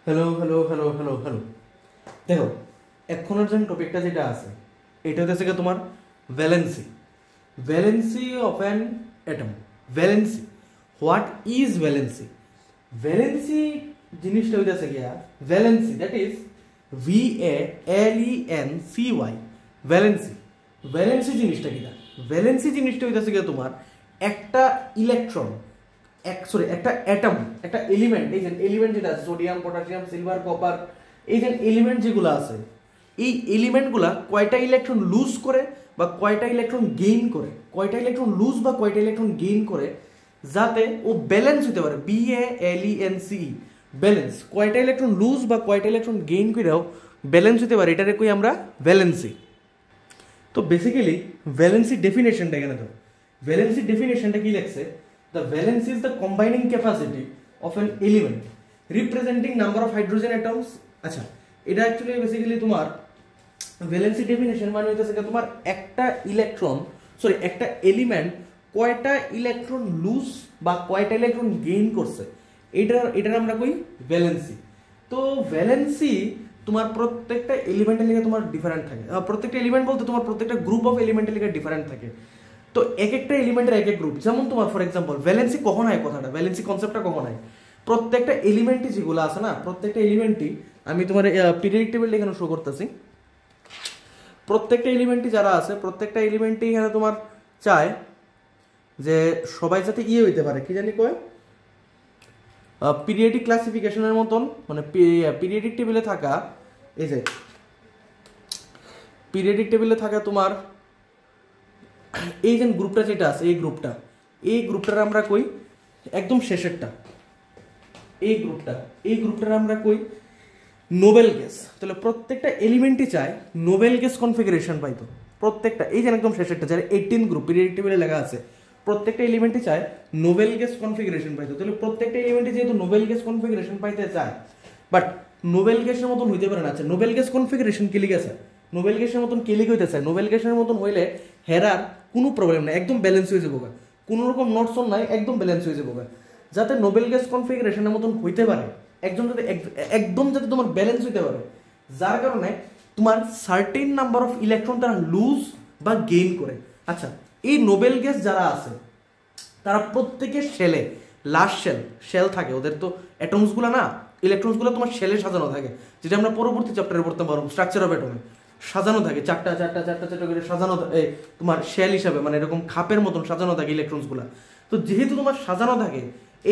Hello hello hello hello hello দেখো এখনের যে টপিকটা যেটা আছে এটা হচ্ছে কি তোমার valency valency of an atom valency what is valency valency জিনিসটা হইতেছে গিয়া valency that is VALENCY valency valency জিনিসটা কিনা ভ্যালেন্সি জিনিসটা হইতেছে গিয়া তোমার একটা ইলেকট্রন একটা অ্যাটম একটা এলিমেন্ট এই যে এলিমেন্ট যেটা আছে সোডিয়াম পটাশিয়াম সিলভার কপার এই যে এলিমেন্ট যেগুলো আছে এই এলিমেন্টগুলা কয়টা ইলেকট্রন লুজ করে বা কয়টা ইলেকট্রন গেইন করে কয়টা ইলেকট্রন লুজ বা কয়টা ইলেকট্রন গেইন করে যাতে ও ব্যালেন্স হতে পারে BALENCE ব্যালেন্স কয়টা ইলেকট্রন লুজ বা কয়টা ইলেকট্রন গেইন করেও ব্যালেন্স হতে পারে এটারে কই আমরা ভ্যালেন্সি তো বেসিক্যালি ভ্যালেন্সি ডেফিনেশনটা এখানে তো ভ্যালেন্সি ডেফিনেশনটা কি লেখছে the valence is the combining capacity of an element representing number of hydrogen atoms আচ্ছা এটা অ্যাকচুয়ালি বেসিক্যালি তোমার ভ্যালেন্সি ডেফিনেশন মানে হইতাছে তোমার একটা ইলেকট্রন একটা এলিমেন্ট কয়টা ইলেকট্রন লুজ বা কয়টা ইলেকট্রন গেইন করছে এটার আমরা কই ভ্যালেন্সি তো ভ্যালেন্সি তোমার প্রত্যেকটা এলিমেন্টের লিগে তোমার ডিফারেন্ট থাকে প্রত্যেকটা এলিমেন্ট বলতে তোমার প্রত্যেকটা গ্রুপ অফ এলিমেন্টের লিগে ডিফারেন্ট থাকে তো এক একটা এলিমেন্টের এক এক গ্রুপ যেমন তোমার ফর এক্সাম্পল ভ্যালেন্সি কখন হয় কথাটা ভ্যালেন্সি কনসেপ্টটা কখন হয় প্রত্যেকটা এলিমেন্টই যেগুলো আছে না প্রত্যেকটা এলিমেন্টই আমি তোমার পিরিয়ডিক টেবিলটা এখানে শো করতেছি প্রত্যেকটা এলিমেন্টই যারা আছে প্রত্যেকটা এলিমেন্টই এখানে তোমার চায় যে সবাই যাতে হইতে পারে কি জানি কয় পিরিয়ডিক ক্লাসিফিকেশনের মতন মানে পিরিয়ডিক টেবিলে থাকা এই যে পিরিয়ডিক টেবিলে থাকা তোমার এই যে গ্রুপটা যেটা আছে এই গ্রুপটার আমরা কই একদম শেষেরটা এই গ্রুপটার আমরা কই নোবেল গ্যাস তাহলে প্রত্যেকটা এলিমেন্টই চায় নোবেল গ্যাস কনফিগারেশন পাইতো প্রত্যেকটা এই যে একদম শেষেরটা যারা 18 গ্রুপ পিরিয়ডিক টেবিলে লেখা আছে প্রত্যেকটা এলিমেন্টই চায় নোবেল গ্যাস কনফিগারেশন পাইতো তাহলে প্রত্যেকটা এলিমেন্টই যেহেতু নোবেল গ্যাস কনফিগারেশন পাইতে চায় বাট নোবেল গ্যাসের মতন হইতে পারে না আচ্ছা নোবেল গ্যাস কনফিগারেশন কি লিখেছে নোবেল গ্যাসের মতন কে লিখে হইতে চায় নোবেল গ্যাসের মতন হইলে হেরার কোনো প্রবলেম নাই একদম ব্যালেন্স হয়ে যাবো কোনো রকম নটসন নাই একদম ব্যালেন্স হয়ে যাবো যাতে নোবেল গ্যাস কনফিগারেশনের মতন হইতে পারে একদম যাতে একদম যাতে তোমার ব্যালেন্স হইতে পারে যার কারণে তোমার সার্টেন নাম্বার অফ ইলেকট্রন তারা লুজ বা গেইন করে আচ্ছা এই নোবেল গ্যাস যারা আছে তারা প্রত্যেকের শেলে লাস্ট শেল থাকে ওদের তো অ্যাটমসগুলো না ইলেকট্রনসগুলো তোমার শেলে সাজানো থাকে যেটা আমরা পরবর্তী চ্যাপ্টারে পড়তে পারবো স্ট্রাকচার অফ অ্যাটমে সাজানো থাকে চারটা করে সাজানো তোমার শেল হিসাবে মানে এরকম খাপের মতন সাজানো থাকে ইলেকট্রনসগুলো তো যেহেতু তোমার সাজানো থাকে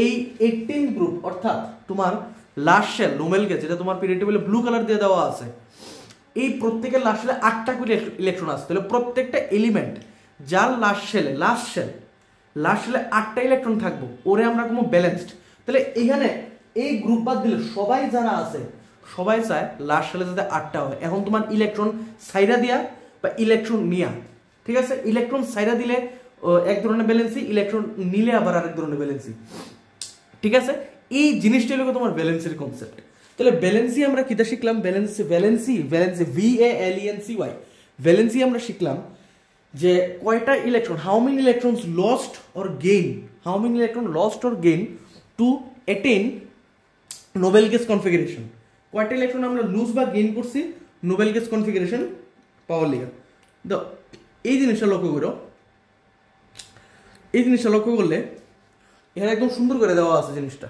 এই 18 গ্রুপ অর্থাৎ তোমার লাস্ট শেল নোবেল গ্যাস যেটা তোমার পিরিয়ড টেবিলে ব্লু কালার দিয়ে দেওয়া আছে এই প্রত্যেকের লাস্ট শেলে 8টা করে ইলেকট্রন আছে তাহলে প্রত্যেকটা এলিমেন্ট যার লাস্ট শেলে 8টা ইলেকট্রন থাকবো ওরে আমরা কোনো ব্যালেন্সড তাহলে এখানে এই গ্রুপ বাদ দিলে সবাই যারা আছে সবাই চায় লাস্ট শেলে যাতে 8টা হয় এখন তোমার ইলেকট্রন সাইরা দিয়া বা ইলেকট্রন নিয়া ঠিক আছে ইলেকট্রন সাইরা দিলে এক ধরনের ব্যালেন্সি ইলেকট্রন নিলে আবার আরেক ধরনের ব্যালেন্সি ঠিক আছে এই জিনিসটা হলো তোমার ব্যালেন্সির কনসেপ্ট তাহলে ব্যালেন্সি আমরা কিটা শিখলাম ভ্যালেন্সি VALENCY ভ্যালেন্সি আমরা শিখলাম যে কয়টা electron how many electrons lost or gain to attain noble gas configuration কয়টা ইলেকট্রন আমরা লুজ বা গেইন করছি নোবেল গ্যাস কনফিগারেশন পাওয়ার লিগা তো এই জিনিসটা লক্ষ্য করলে এখানে একদম সুন্দর করে দেওয়া আছে জিনিসটা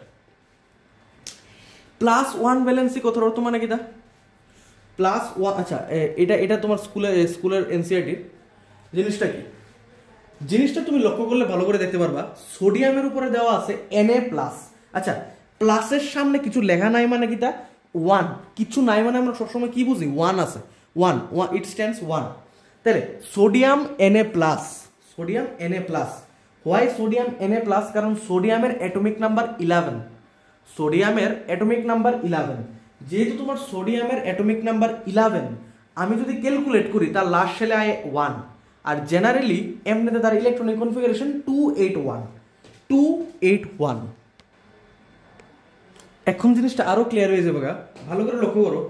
+1 ভ্যালেন্সি কথার অর্থ মানে কিটা +1 আচ্ছা এটা তোমার স্কুলের এনসিইআরটি জিনিসটা কি জিনিসটা তুমি লক্ষ্য করলে ভালো করে দেখতে পারবা সোডিয়ামের উপরে দেওয়া আছে Na+, আচ্ছা প্লাসের সামনে কিছু লেখা নাই মানে কিটা 1 কিছু নাই মানে আমরা সবসময় কি বুঝি 1 আছে 1 ইট স্ট্যান্ডস 1 তাহলে sodium Na+, why sodium Na+? কারণ সোডিয়ামের অ্যাটমিক নাম্বার 11 যেহেতু তোমার সোডিয়ামের অ্যাটমিক নাম্বার 11 আমি যদি ক্যালকুলেট করি তার লাস্ট শেলে আয় 1 আর জেনারেলি এমনিতে তার ইলেকট্রনিক কনফিগারেশন 281 এখন জিনিসটা আরো ক্লিয়ার হয়ে যাবে ভালো করে লক্ষ্য করো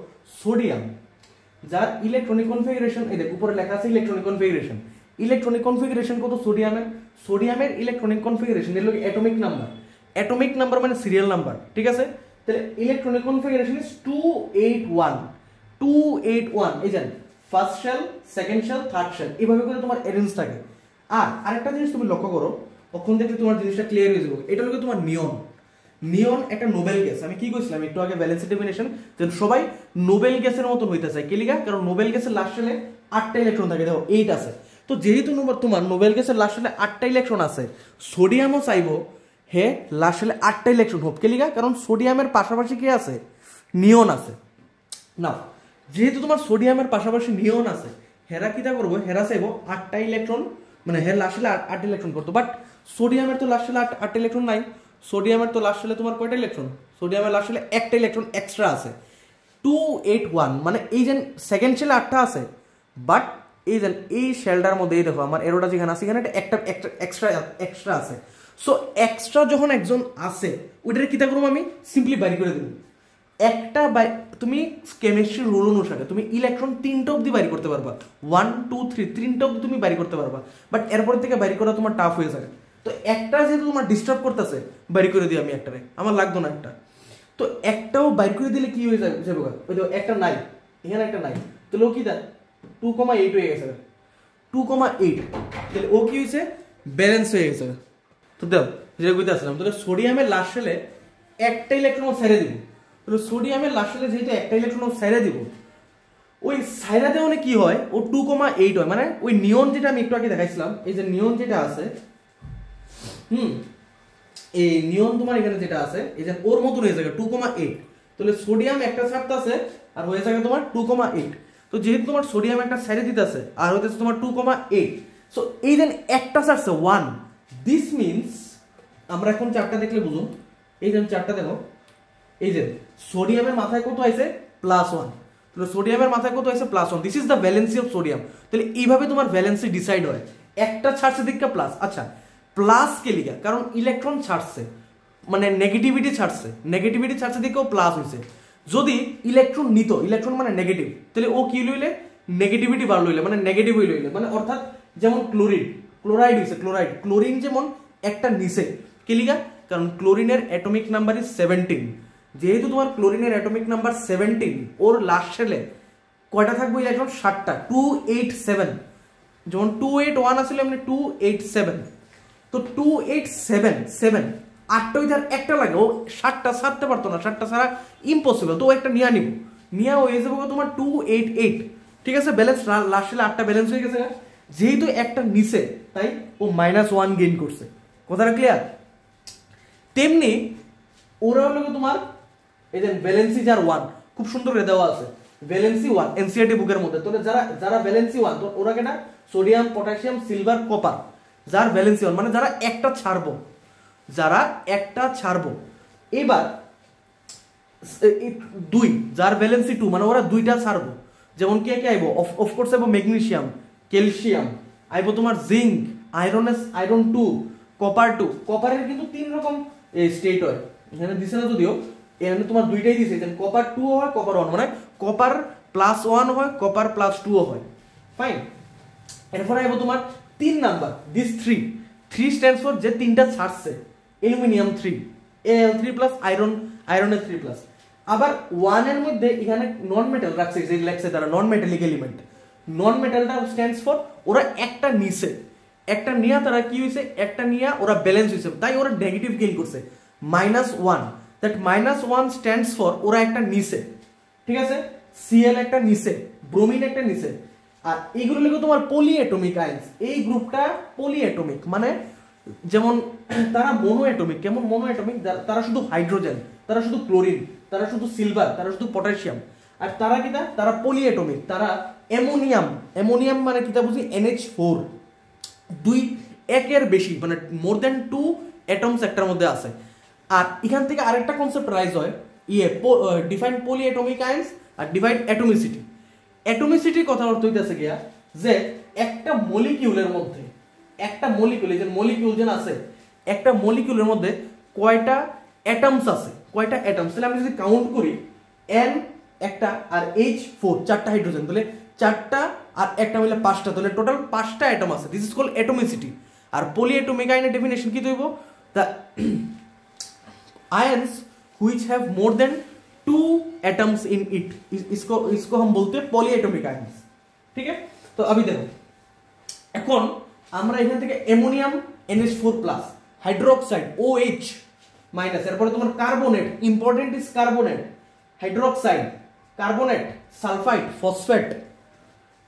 সোডিয়াম যার ইলেকট্রনিক কনফিগারেশন এই দেখো উপরে লেখা আছে ইলেকট্রনিক কনফিগারেশন কত সোডিয়ামের ইলেকট্রনিক কনফিগারেশন এর লগে অ্যাটমিক নাম্বার মানে সিরিয়াল নাম্বার ঠিক আছে তাহলে ইলেকট্রনিক কনফিগারেশন ইজ 281 281 এই জানেন first shell second shell third shell এইভাবে করে তোমার অ্যারেঞ্জ থাকে। আর আরেকটা জিনিস তুমি লক্ষ্য করো, তখন দেখলে তোমার জিনিসটা ক্লিয়ার হয়ে যাবে। এটা হলো তোমার নিয়ন। নিয়ন একটা নোবেল গ্যাস, আমি কি কইছিলাম একটু আগে ভ্যালেন্সি ডেফিনেশন, যে সবাই নোবেল গ্যাসের মতন হইতে চায়। কি লিগা? কারণ নোবেল গ্যাসের লাস্ট শেলে 8টা ইলেকট্রন থাকে, দেখো 8 আছে। তো যেহেতু তোমার নোবেল গ্যাসের লাস্ট শেলে 8টা ইলেকট্রন আছে, সোডিয়ামও চাইবো হে লাস্ট শেলে 8টা ইলেকট্রন হোক। কি লিগা? কারণ সোডিয়ামের পাশাপাশি কি আছে? নিয়ন আছে। না, যেহেতু তোমার সোডিয়ামের পাশাপাশি নিয়ন আছে, হেরা কিটা করবো? হেরা চাইবো 8টা ইলেকট্রন, মানে হের লাস্ট শেলে 8 ইলেকট্রন করতো। বাট সোডিয়ামের তো লাস্ট শেলে 8 ইলেকট্রন নাই। সোডিয়ামের তো লাস্ট শেলে তোমার কয়টা ইলেকট্রন? সোডিয়ামের লাস্ট শেলে একটা ইলেকট্রন এক্সট্রা আছে, 281। মানে এই যে সেকেন্ড শেলে 8টা আছে, বাট এই যে এই শেলটার মধ্যে এই দেখো আমার এরোটা যেখানে আছে, এখানে একটা এক্সট্রা আছে। সো এক্সট্রা যখন একজন আছে, ওইটার কিতা করবো? আমি সিম্পলি বাইর করে দেবো। একটা তুমি কেমিস্ট্রি রুল অনুসারে তুমি ইলেকট্রন 3টা অবধি বাইর করতে পারবা, 1 2 3 3টা অবধি তুমি বাইর করতে পারবা। বাট এরপর থেকে বাইর করা তোমার টাফ হয়ে যাবে। তো একটা যেহেতু তোমার ডিস্টার্ব করতেছে, বাইর করে দিই আমি একটারে, আমার লাগতো না একটা। তো একটাও বাইর করে দিলে কি হয়ে যাবে? ওই তো একটা নাই, এখানে একটা নাই, তাহলে ও কি দেয়? 2,8 হয়ে গেছে, 2,8। তাহলে ও কি হয়েছে? ব্যালেন্স হয়ে গেছে। তো দেখো যেটা কইতে আসলাম, তাহলে সোডিয়ামের লাস্ট শেলে একটা ইলেকট্রন ছেড়ে দিব। তাহলে সোডিয়ামের লাস্ট শেলে যেহেতু একটা ইলেকট্রন ছেড়ে দিব, ওই সাইরা দেওয়ানে কি হয়? ও 2,8 হয়। মানে ওই নিয়ন যেটা আমি একটু আগে দেখাইছিলাম, এই যে নিয়ন যেটা আছে, এই নিয়ন তোমার এখানে যেটা আছে, এই যে ওর মতন হয়ে যাবে 2,8। তাহলে সোডিয়াম একটা ছাড়তে আছে আর হয়ে যাবে তোমার 2,8। তো যেহেতু তোমার সোডিয়াম একটা সাইডে দিতে আছে আর হইতেছে তোমার 2,8, সো এই যে একটা ছাড়ছে 1, দিস মিনস আমরা এখন চারটা দেখলে বুঝুন। এই যে চারটা দেখো, এই যে সোডিয়ামের মাথায় কত আছে? +1। তাহলে সোডিয়ামের মাথায় কত আছে? +1। This is the valency of sodium. তাহলে এইভাবে তোমার ভ্যালেন্সি ডিসাইড হয়। একটা ছাড়ছে দিকটা প্লাস। আচ্ছা, প্লাস কে লিখা? কারণ ইলেকট্রন ছাড়ছে, মানে নেগেটিভিটি ছাড়ছে, নেগেটিভিটি ছাড়ছে দিকেও প্লাস হয়েছে। যদি ইলেকট্রন নিত, ইলেকট্রন মানে নেগেটিভ, তাহলে ও কি লইলে? নেগেটিভিটি বার লইলে, মানে নেগেটিভ হই লইলে। মানে অর্থাৎ যেমন ক্লোরাইড হয়েছে, ক্লোরিন যেমন একটা নিচে। কি লিখা? কারণ ক্লোরিনের অ্যাটমিক নাম্বার ইজ 17। যেহেতু তোমার ক্লোরিনের অ্যাটমিক নাম্বার 17, ওর লাস্ট শেলে কয়টা থাকবে ইলেকট্রন? 7টা, 287। যেমন 281 আসলে এমনি 287। তো 287 8টা ওইটার একটা লাগে, ও 7টা ছাড়তে পারতো না, 7টা ছাড়া ইম্পসিবল। তো ও একটা নিয়ে নিব, নিয়ে হয়ে যাবো তোমার 288। ঠিক আছে, ব্যালেন্স লাস্ট শেলে 8টা ব্যালেন্স হয়ে গেছে। যেহেতু একটা নিচে, তাই ও -1 গেইন করছে। কথাটা ক্লিয়ার? তেমনি ওরা হলো তোমার এই যে ভ্যালেন্সি যার 1, খুব সুন্দর করে দেওয়া আছে ভ্যালেন্সি 1 এনসিইআরটি বুকের মধ্যে। তো যারা ভ্যালেন্সি 1, তো ওরা কেনা সোডিয়াম পটাশিয়াম সিলভার কপার, যার ভ্যালেন্সি 1 মানে যারা একটা ছাড়বো, যারা একটা ছাড়বো। এবার 2 যার ভ্যালেন্সি 2, মানে ওরা দুইটা ছাড়বো। যেমন কে কে আইবো? অফকোর্স আইবো ম্যাগনেসিয়াম, ক্যালসিয়াম, আইবো তোমার জিঙ্ক, আয়রন 2, কপার 2। কপারের কিন্তু 3 রকম স্টেট হয়, এখানে দিছে না যদিও, এখানে তোমার দুইটাই দিছে। কপার 2 হয়, কপার 1, মানে কপার +1 হয়, কপার +2 হয়। ফাইন। এরপরে আইবো তোমার 3 নাম্বার, দিস 3 স্ট্যান্ডস ফর যে তিনটা ছাড়ছে, অ্যালুমিনিয়াম 3, Al3+ আয়রনের 3+। আবার 1 এর মধ্যে এখানে নন মেটাল রাখছে, যে লেখছে তারা নন মেটালিক এলিমেন্ট। নন মেটালটা স্ট্যান্ডস ফর ওরা একটা নিছে, একটা নিয়া তারা কি হইছে? একটা নিয়া ওরা ব্যালেন্স হইছে, তাই ওরা নেগেটিভ গেইন করছে -1। দ্যাট -1 স্ট্যান্ডস ফর ওরা একটা নিছে। ঠিক আছে, Cl একটা নিছে, ব্রোমিন একটা নিছে। আর এইগুলো লিখো তোমার পলিঅ্যাটমিক আয়নস। এই গ্রুপটা পলিঅ্যাটমিক, মানে যেমন তারা মোনোঅ্যাটমিক। কেমন মোনোঅ্যাটমিক? তারা শুধু হাইড্রোজেন, তারা শুধু ক্লোরিন, তারা শুধু সিলভার, তারা শুধু পটাশিয়াম। আর তারা কিটা? তারা পলিঅ্যাটমিক, তারা অ্যামোনিয়াম মানে কিটা বুঝি? NH4, 2 একের বেশি, মানে মোর দেন 2 অ্যাটমস একটার মধ্যে আছে। আর এখান থেকে আরেকটা কনসেপ্ট রাইজ হয়, ডিফাইন পলিঅ্যাটমিক আয়নস আর ডিভাইড অ্যাটমিসিটি। অ্যাটমিসিটির কথা অর্থ হইতেছে গিয়া যে একটা মলিকিউলের মধ্যে, একটা মলিকিউল, এই যে মলিকিউল যেন আছে, একটা মলিকিউলের মধ্যে কয়টা অ্যাটমস আছে, কয়টা অ্যাটমস। তাহলে আমি যদি কাউন্ট করি, N একটা আর H4 চারটা হাইড্রোজেন, তাহলে চারটা আর একটা মিলে 5টা, তাহলে টোটাল 5টা অ্যাটম আছে। This is called atomicity. আর পলিঅ্যাটমিক আয়নের ডেফিনেশন কি হইব? The ions which have more than 2 atoms in it, इसको हम बोलते हैं पॉलीएटॉमिक आयन्स। ठीक है, तो अभी देखो এখন আমরা এখান থেকে ammonium NH4+ hydroxide OH minus, এরপরে তোমার carbonate, important is carbonate, hydroxide, carbonate, sulphide, phosphate,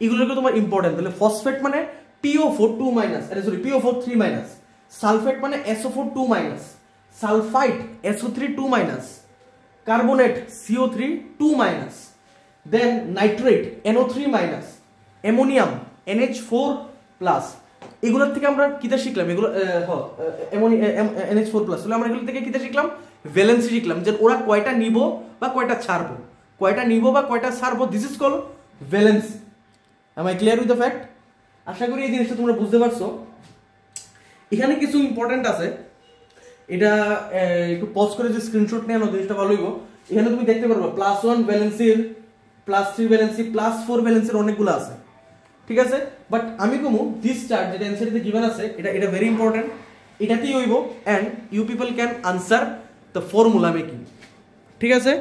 এগুলোকে তোমার ইম্পর্টেন্ট। তাহলে ফসফেট মানে PO4 2 মাইনাস, আরে সরি PO4 3 মাইনাস, সালফেট মানে SO4 2 minus, sulphide SO3 2 minus, carbonate CO3 2 minus, then nitrate NO3 minus, ammonium NH4+। এগুলোর থেকে আমরা কিটা শিখলাম, এগুলো NH4+, তাহলে আমরা এগুলো থেকে কিটা শিখলাম, ভ্যালেন্সি শিখলাম, যে ওরা কয়টা নিব বা কয়টা ছাড়বো, কয়টা নিব বা কয়টা ছাড়বো, this is called valency. am I clear with the fact? আশা করি এই জিনিসটা তোমরা বুঝতে পারছো। এখানে কিছু ইম্পর্টেন্ট আছে, এটা একটু পজ করে যে স্ক্রিনশট নিয়ে নাও, জিনিসটা ভালো হইব। এখানে তুমি দেখতে পারবে +1 ভ্যালেন্সির, +3 ভ্যালেন্সি, +4 ভ্যালেন্সির অনেকগুলো আছে। ঠিক আছে, বাট আমি কমু দিস চার্ট যেটা অ্যানসারিতে গিভেন আছে, এটা ভেরি ইম্পর্টেন্ট, এটাতেই হইব, and you people can answer the formula making. ঠিক আছে।